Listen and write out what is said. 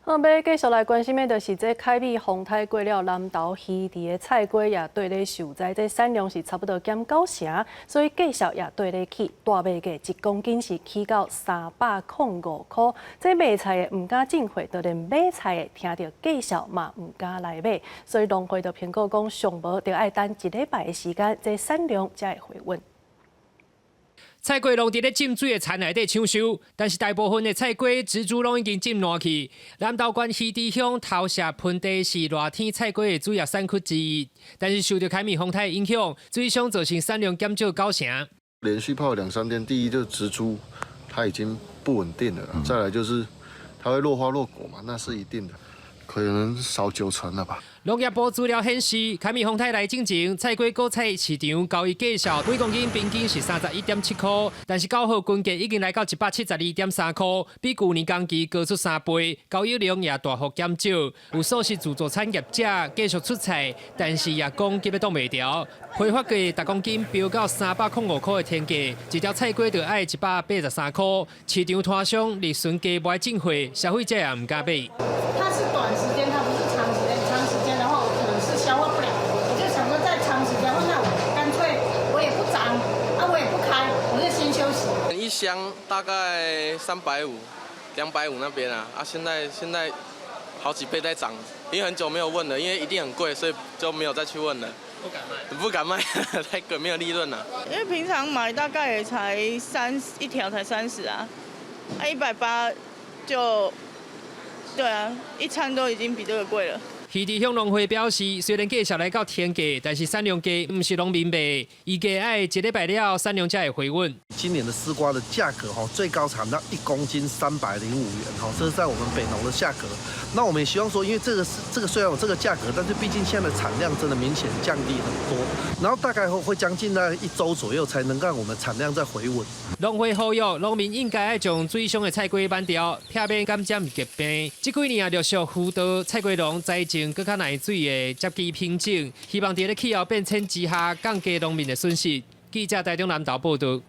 要继续来关心的，就是这凯美风台过了南投稀地的菜瓜也对咧受灾，这产量是差不多减9成，所以价格也对咧起，大卖价1公斤是起到305块。这卖菜的唔敢进货，就连买菜的听到价格嘛唔敢来买，所以农会就评估讲，上无就要等1礼拜的时间，这产量才会回稳。 菜瓜拢伫咧浸水的田内底抢收，但是大部分的菜瓜植株拢已经浸烂去。南投县稀地乡头社盆地是热天菜瓜的主要产区之一，但是受到凯美风台的影响，水上造成产量减少9成。连续泡2、3天，第一就是植株它已经不稳定了，再来就是它会落花落果嘛，那是一定的，可能少9成了吧。 农业部资料显示，凯美风台来进前，菜瓜果菜市场交易价格每公斤平均是31.7块，但是9号均价已经来到172.3块，比去年同期高出3倍，交易量也大幅减少。有数是自助产业者继续出菜，但是也供给要挡袂牢。批发价10公斤飙到305块的天价，一条菜瓜就要183块。市场摊商立顺价卖进货，消费者也唔敢买。它是短时间，它不是长时间。长时间的话，我可能是消化不了。我就想说，在长时间的话，那我干脆我也不涨，我也不开，我就先休息。一箱大概350、250那边啊，现在好几倍在涨，因为很久没有问了，因为一定很贵，所以就没有再去问了。不敢卖，太贵，没有利润了。因为平常买大概也才一条才30啊，180就，对啊，一餐都已经比这个贵了。 稀地乡农会表示，虽然价格来到天价，但是产量低，唔是农民卖，预计要1礼拜了，产量才会回稳。今年的丝瓜的价格最高产到1公斤305元这是在我们北农的价格。那我们也希望说，因为这个虽然有这个价格，但是毕竟现在的产量真的明显降低很多，然后大概会将近在1周左右才能让我们产量再回稳。农会呼吁农民应该要将水上的菜瓜挽掉，避免感染疾病。这几年也陆续辅导菜瓜农栽种更较耐水的接机品种，希望在咧气候变迁之下降低农民的损失。记者台中南投报道。